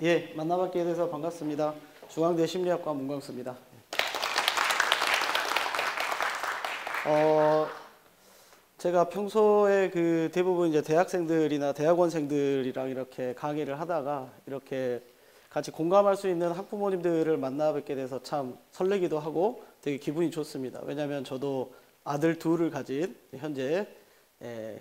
예, 만나뵙게 돼서 반갑습니다. 중앙대 심리학과 문광수입니다. 제가 평소에 대부분 이제 대학생들이나 대학원생들이랑 이렇게 강의를 하다가 이렇게 같이 공감할 수 있는 학부모님들을 만나 뵙게 돼서 참 설레기도 하고 되게 기분이 좋습니다. 왜냐하면 저도 아들 둘을 가진 현재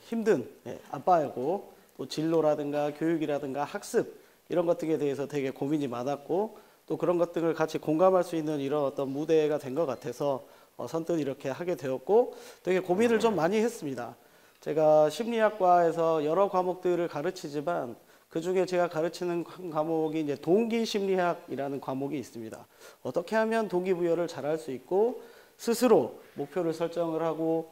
힘든 아빠이고 또 진로라든가 교육이라든가 학습 이런 것들에 대해서 되게 고민이 많았고 또 그런 것들을 같이 공감할 수 있는 이런 어떤 무대가 된 것 같아서 선뜻 이렇게 하게 되었고 되게 고민을 좀 많이 했습니다. 제가 심리학과에서 여러 과목들을 가르치지만 그 중에 제가 가르치는 과목이 이제 동기심리학이라는 과목이 있습니다. 어떻게 하면 동기부여를 잘할 수 있고 스스로 목표를 설정을 하고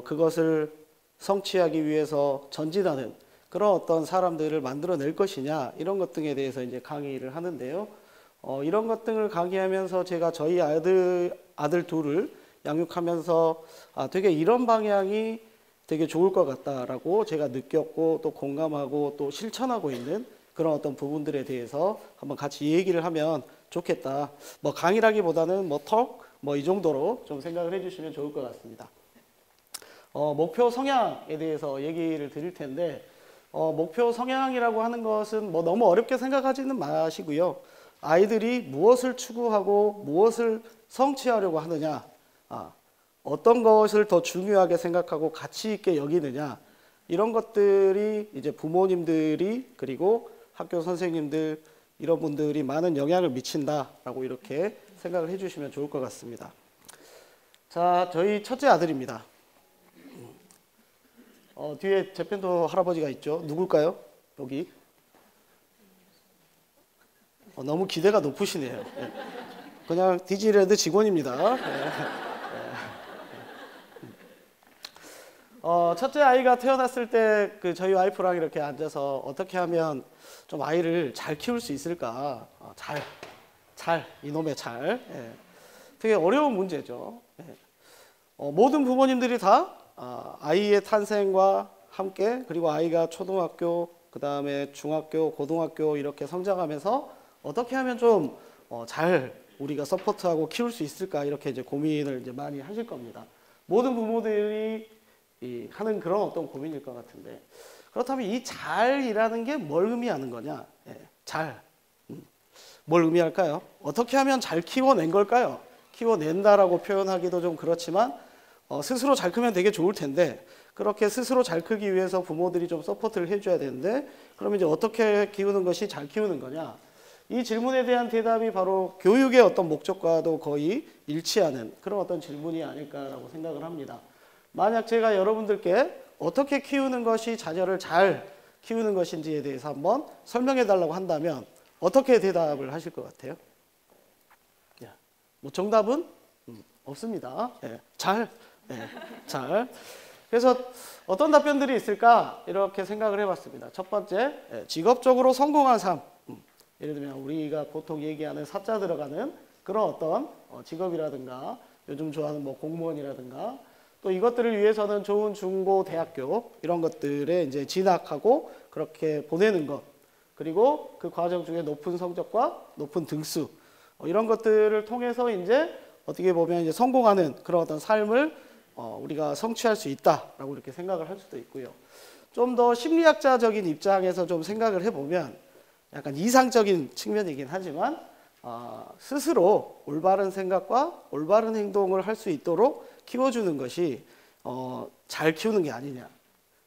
그것을 성취하기 위해서 전진하는 그런 어떤 사람들을 만들어낼 것이냐 이런 것 등에 대해서 이제 강의를 하는데요. 이런 것 등을 강의하면서 제가 저희 아들 둘을 양육하면서 되게 이런 방향이 되게 좋을 것 같다라고 제가 느꼈고 또 공감하고 또 실천하고 있는 그런 어떤 부분들에 대해서 한번 같이 얘기를 하면 좋겠다. 뭐 강의라기보다는 이 정도로 좀 생각을 해주시면 좋을 것 같습니다. 목표 성향에 대해서 얘기를 드릴 텐데 목표 성향이라고 하는 것은 뭐 너무 어렵게 생각하지는 마시고요. 아이들이 무엇을 추구하고 무엇을 성취하려고 하느냐, 어떤 것을 더 중요하게 생각하고 가치 있게 여기느냐 이런 것들이 이제 부모님들이 그리고 학교 선생님들 이런 분들이 많은 영향을 미친다라고 이렇게 생각을 해주시면 좋을 것 같습니다. 자, 저희 첫째 아들입니다. 뒤에 재팬더 할아버지가 있죠. 누굴까요? 여기. 너무 기대가 높으시네요. 네. 그냥 디즈니랜드 직원입니다. 네. 첫째 아이가 태어났을 때 저희 와이프랑 이렇게 앉아서 어떻게 하면 좀 아이를 잘 키울 수 있을까? 이놈의 잘. 예. 되게 어려운 문제죠. 예. 모든 부모님들이 다 아이의 탄생과 함께 그리고 아이가 초등학교, 그 다음에 중학교, 고등학교 이렇게 성장하면서 어떻게 하면 좀 잘 우리가 서포트하고 키울 수 있을까 이렇게 이제 고민을 이제 많이 하실 겁니다. 모든 부모들이 하는 그런 어떤 고민일 것 같은데 그렇다면 이 잘이라는 게 뭘 의미하는 거냐? 잘. 뭘 의미할까요? 어떻게 하면 잘 키워낸 걸까요? 키워낸다라고 표현하기도 좀 그렇지만 스스로 잘 크면 되게 좋을 텐데 그렇게 스스로 잘 크기 위해서 부모들이 좀 서포트를 해줘야 되는데 그러면 이제 어떻게 키우는 것이 잘 키우는 거냐? 이 질문에 대한 대답이 바로 교육의 어떤 목적과도 거의 일치하는 그런 어떤 질문이 아닐까라고 생각을 합니다. 만약 제가 여러분들께 어떻게 키우는 것이 자녀를 잘 키우는 것인지에 대해서 한번 설명해 달라고 한다면 어떻게 대답을 하실 것 같아요? 뭐 정답은 없습니다. 잘. 그래서 어떤 답변들이 있을까 이렇게 생각을 해봤습니다. 첫 번째, 직업적으로 성공한 삶. 예를 들면 우리가 보통 얘기하는 사자 들어가는 그런 어떤 직업이라든가 요즘 좋아하는 뭐 공무원이라든가 또 이것들을 위해서는 좋은 중고 대학교 이런 것들에 이제 진학하고 그렇게 보내는 것 그리고 그 과정 중에 높은 성적과 높은 등수 이런 것들을 통해서 이제 어떻게 보면 이제 성공하는 그런 어떤 삶을 우리가 성취할 수 있다라고 이렇게 생각을 할 수도 있고요. 좀 더 심리학자적인 입장에서 좀 생각을 해보면 약간 이상적인 측면이긴 하지만 스스로 올바른 생각과 올바른 행동을 할 수 있도록 키워주는 것이 잘 키우는 게 아니냐.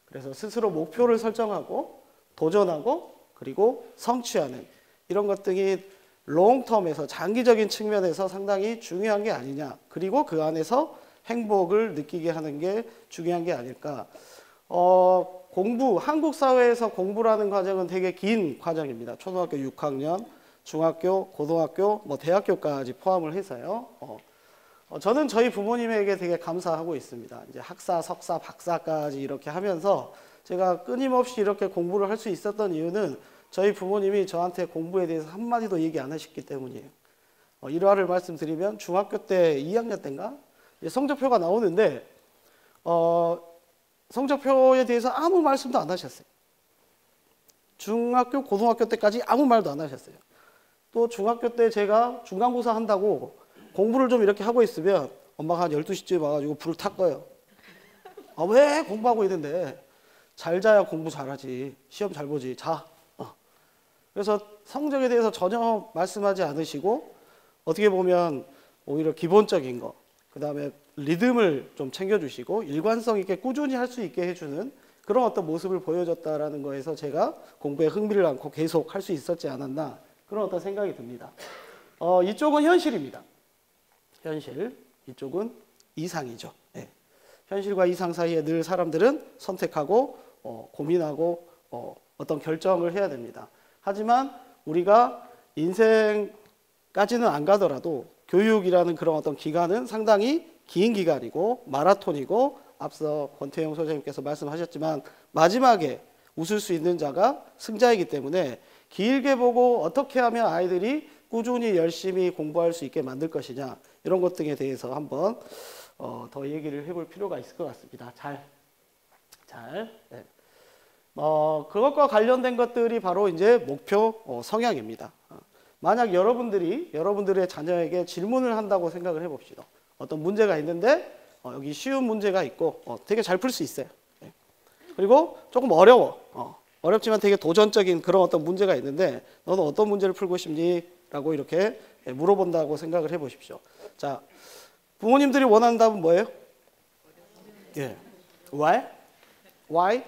그래서 스스로 목표를 설정하고 도전하고 그리고 성취하는 이런 것 등이 롱텀에서 장기적인 측면에서 상당히 중요한 게 아니냐. 그리고 그 안에서 행복을 느끼게 하는 게 중요한 게 아닐까. 한국 사회에서 공부라는 과정은 되게 긴 과정입니다. 초등학교 6학년, 중학교, 고등학교, 대학교까지 포함을 해서요. 저는 저희 부모님에게 되게 감사하고 있습니다. 이제 학사, 석사, 박사까지 이렇게 하면서 제가 끊임없이 이렇게 공부를 할 수 있었던 이유는 저희 부모님이 저한테 공부에 대해서 한마디도 얘기 안 하셨기 때문이에요. 일화를 말씀드리면 중학교 때 2학년 때인가 성적표가 나오는데 성적표에 대해서 아무 말씀도 안 하셨어요. 중학교, 고등학교 때까지 아무 말도 안 하셨어요. 또 중학교 때 제가 중간고사 한다고 공부를 좀 이렇게 하고 있으면 엄마가 한 12시쯤에 와가지고 불을 탁 꺼요. 아, 왜 공부하고 있는데? 잘 자야 공부 잘하지. 시험 잘 보지. 자. 그래서 성적에 대해서 전혀 말씀하지 않으시고 어떻게 보면 오히려 기본적인 거, 그 다음에 리듬을 좀 챙겨주시고 일관성 있게 꾸준히 할 수 있게 해주는 그런 어떤 모습을 보여줬다라는 거에서 제가 공부에 흥미를 안고 계속 할 수 있었지 않았나 그런 어떤 생각이 듭니다. 이쪽은 현실입니다. 현실, 이쪽은 이상이죠. 네. 현실과 이상 사이에 늘 사람들은 선택하고 고민하고 어떤 결정을 해야 됩니다. 하지만 우리가 인생까지는 안 가더라도 교육이라는 그런 어떤 기간은 상당히 긴 기간이고 마라톤이고 앞서 권태용 소장님께서 말씀하셨지만 마지막에 웃을 수 있는 자가 승자이기 때문에 길게 보고 어떻게 하면 아이들이 꾸준히 열심히 공부할 수 있게 만들 것이냐 이런 것 등에 대해서 한번 더 얘기를 해볼 필요가 있을 것 같습니다. 네. 그것과 관련된 것들이 바로 이제 목표 성향입니다. 만약 여러분들의 자녀에게 질문을 한다고 생각을 해봅시다. 어떤 문제가 있는데 여기 쉬운 문제가 있고 되게 잘 풀 수 있어요. 네. 그리고 조금 어렵지만 되게 도전적인 그런 어떤 문제가 있는데 너는 어떤 문제를 풀고 싶니? 라고 이렇게 물어본다고 생각을 해보십시오. 자, 부모님들이 원하는 답은 뭐예요? 예. Why?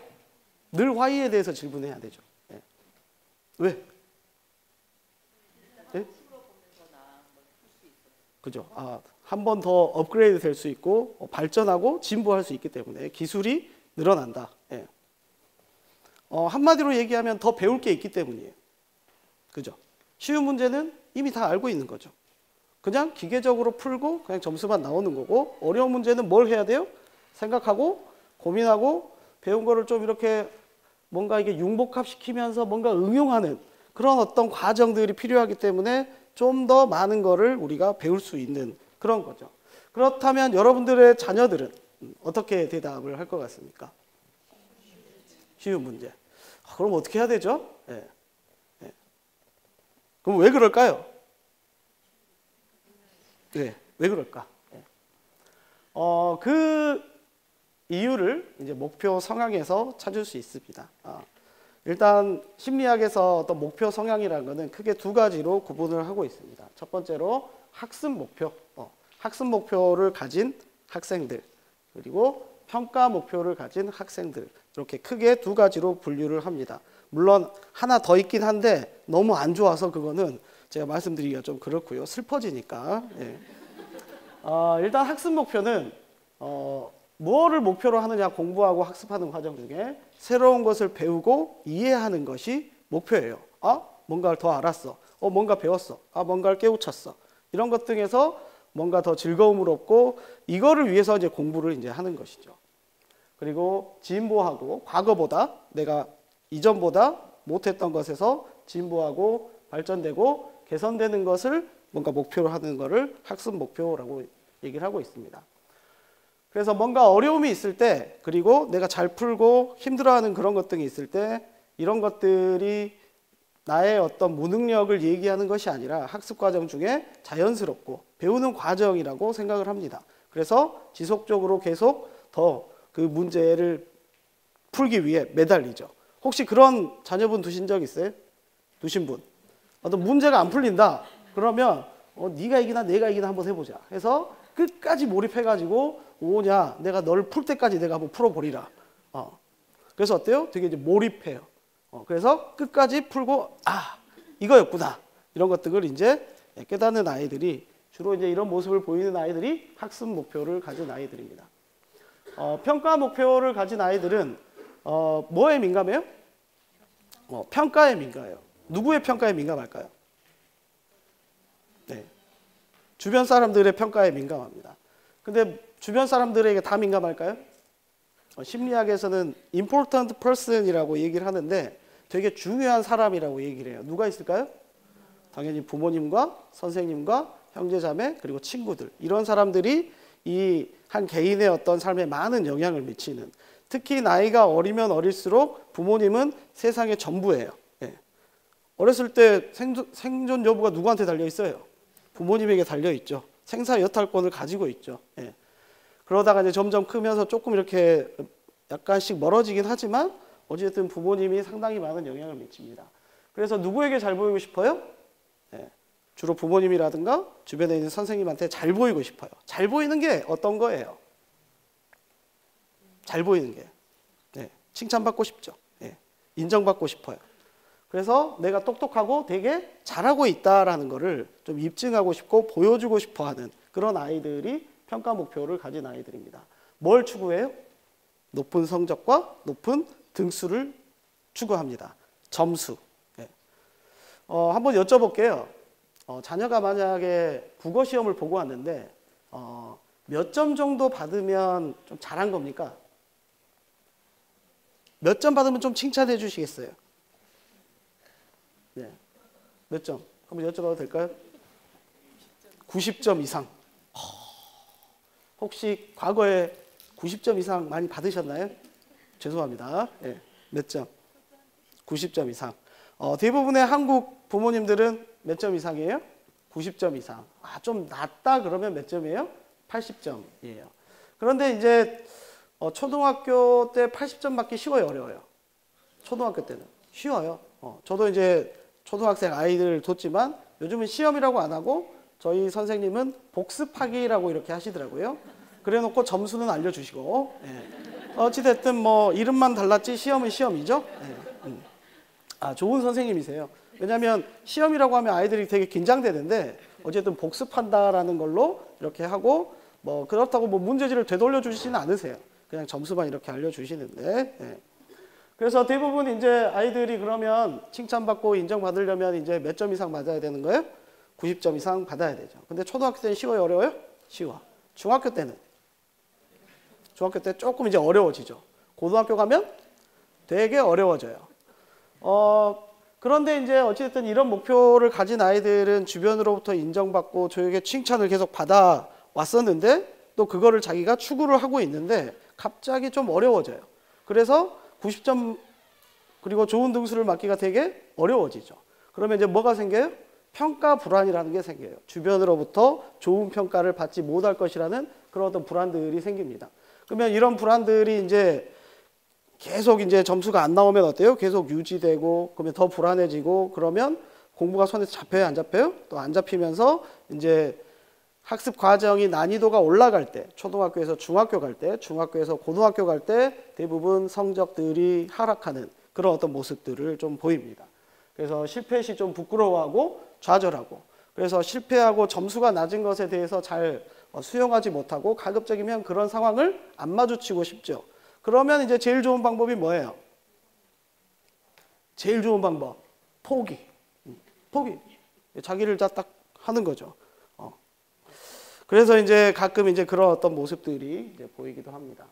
늘 why에 대해서 질문해야 되죠. 네. 왜? 네? 그죠. 한 번 더 업그레이드 될 수 있고 발전하고 진보할 수 있기 때문에 기술이 늘어난다. 네. 한마디로 얘기하면 더 배울 게 있기 때문이에요. 그죠. 쉬운 문제는 이미 다 알고 있는 거죠. 그냥 기계적으로 풀고 그냥 점수만 나오는 거고 어려운 문제는 뭘 해야 돼요? 생각하고 고민하고 배운 거를 좀 이렇게 뭔가 이게 융복합시키면서 뭔가 응용하는 그런 어떤 과정들이 필요하기 때문에 좀 더 많은 거를 우리가 배울 수 있는 그런 거죠. 그렇다면 여러분들의 자녀들은 어떻게 대답을 할 것 같습니까? 쉬운 문제. 그럼 어떻게 해야 되죠? 네. 네. 그럼 왜 그럴까요? 네, 왜 그럴까? 네. 그 이유를 이제 목표 성향에서 찾을 수 있습니다. 일단 심리학에서 어떤 목표 성향이라는 것은 크게 두 가지로 구분을 하고 있습니다. 첫 번째로 학습 목표, 학습 목표를 가진 학생들, 그리고 평가 목표를 가진 학생들, 이렇게 크게 두 가지로 분류를 합니다. 물론 하나 더 있긴 한데 너무 안 좋아서 그거는 제가 말씀드리기가 좀 그렇고요. 슬퍼지니까. 예. 일단 학습 목표는 무엇을 목표로 하느냐, 공부하고 학습하는 과정 중에 새로운 것을 배우고 이해하는 것이 목표예요. 뭔가를 더 알았어. 뭔가 배웠어. 뭔가를 깨우쳤어. 이런 것 등에서 뭔가 더 즐거움을 얻고 이거를 위해서 이제 공부를 이제 하는 것이죠. 그리고 진보하고 과거보다 내가 이전보다 못했던 것에서 진보하고 발전되고 개선되는 것을 뭔가 목표로 하는 것을 학습 목표라고 얘기를 하고 있습니다. 그래서 뭔가 어려움이 있을 때 그리고 내가 잘 풀고 힘들어하는 그런 것 등이 있을 때 이런 것들이 나의 어떤 무능력을 얘기하는 것이 아니라 학습 과정 중에 자연스럽고 배우는 과정이라고 생각을 합니다. 그래서 지속적으로 계속 더 그 문제를 풀기 위해 매달리죠. 혹시 그런 자녀분 두신 적 있어요? 두신 분? 어떤 문제가 안 풀린다 그러면 네가 이기나 내가 이기나 한번 해보자 해서 끝까지 몰입해가지고 오냐 내가 너를 풀 때까지 내가 한번 풀어버리라. 그래서 어때요? 되게 이제 몰입해요. 그래서 끝까지 풀고 이거였구나 이런 것들을 이제 깨닫는 아이들이 주로 이제 이런 모습을 보이는 아이들이 학습 목표를 가진 아이들입니다. 평가 목표를 가진 아이들은 뭐에 민감해요? 평가에 민감해요. 누구의 평가에 민감할까요? 네. 주변 사람들의 평가에 민감합니다. 근데 주변 사람들에게 다 민감할까요? 심리학에서는 important person이라고 얘기를 하는데 되게 중요한 사람이라고 얘기를 해요. 누가 있을까요? 당연히 부모님과 선생님과 형제자매 그리고 친구들 이런 사람들이 이 한 개인의 어떤 삶에 많은 영향을 미치는 특히 나이가 어리면 어릴수록 부모님은 세상의 전부예요. 어렸을 때 생존 여부가 누구한테 달려 있어요? 부모님에게 달려 있죠. 생사 여탈권을 가지고 있죠. 예. 그러다가 이제 점점 크면서 조금 이렇게 약간씩 멀어지긴 하지만 어쨌든 부모님이 상당히 많은 영향을 미칩니다. 그래서 누구에게 잘 보이고 싶어요? 예. 주로 부모님이라든가 주변에 있는 선생님한테 잘 보이고 싶어요. 잘 보이는 게 어떤 거예요? 잘 보이는 게 칭찬받고 싶죠. 인정받고 싶어요. 그래서 내가 똑똑하고 되게 잘하고 있다라는 거를 좀 입증하고 싶고 보여주고 싶어 하는 그런 아이들이 평가 목표를 가진 아이들입니다. 뭘 추구해요? 높은 성적과 높은 등수를 추구합니다. 점수. 한번 여쭤볼게요. 자녀가 만약에 국어 시험을 보고 왔는데 몇 점 정도 받으면 좀 잘한 겁니까? 몇 점 받으면 좀 칭찬해 주시겠어요? 네. 몇 점? 한번 여쭤봐도 될까요? 90점 이상. 혹시 과거에 90점 이상 많이 받으셨나요? 죄송합니다. 네. 몇 점? 90점 이상. 대부분의 한국 부모님들은 몇 점 이상이에요? 90점 이상. 좀 낮다 그러면 몇 점이에요? 80점이에요. 그런데 이제 초등학교 때 80점 받기 쉬워요, 어려워요? 초등학교 때는 쉬워요. 저도 이제 초등학생 아이들을 뒀지만 요즘은 시험이라고 안 하고 저희 선생님은 복습하기라고 이렇게 하시더라고요. 그래 놓고 점수는 알려주시고 어찌됐든 뭐 이름만 달랐지 시험은 시험이죠. 좋은 선생님이세요. 왜냐하면 시험이라고 하면 아이들이 되게 긴장되는데 어쨌든 복습한다라는 걸로 이렇게 하고 뭐 그렇다고 뭐 문제지를 되돌려 주시지는 않으세요. 그냥 점수만 이렇게 알려주시는데 그래서 대부분 이제 아이들이 그러면 칭찬받고 인정받으려면 이제 몇 점 이상 맞아야 되는 거예요? 90점 이상 받아야 되죠. 근데 초등학교 때는 쉬워요, 어려워요? 쉬워. 중학교 때는? 중학교 때 조금 이제 어려워지죠. 고등학교 가면 되게 어려워져요. 그런데 이제 어찌됐든 이런 목표를 가진 아이들은 주변으로부터 인정받고 저에게 칭찬을 계속 받아 왔었는데 또 그거를 자기가 추구를 하고 있는데 갑자기 좀 어려워져요. 그래서 90점 그리고 좋은 등수를 맞기가 되게 어려워지죠. 그러면 이제 뭐가 생겨요? 평가 불안이라는 게 생겨요. 주변으로부터 좋은 평가를 받지 못할 것이라는 그런 어떤 불안들이 생깁니다. 그러면 이런 불안들이 이제 계속 이제 점수가 안 나오면 어때요? 계속 유지되고 그러면 더 불안해지고 그러면 공부가 손에 잡혀요, 안 잡혀요? 또 안 잡히면서 이제 학습 과정이 난이도가 올라갈 때, 초등학교에서 중학교 갈 때, 중학교에서 고등학교 갈 때 대부분 성적들이 하락하는 그런 어떤 모습들을 좀 보입니다. 그래서 실패 시 좀 부끄러워하고 좌절하고 그래서 실패하고 점수가 낮은 것에 대해서 잘 수용하지 못하고 가급적이면 그런 상황을 안 마주치고 싶죠. 그러면 이제 제일 좋은 방법이 뭐예요? 제일 좋은 방법, 포기. 포기. 자기를 다 딱 하는 거죠. 그래서 이제 가끔 이제 그런 어떤 모습들이 이제 보이기도 합니다.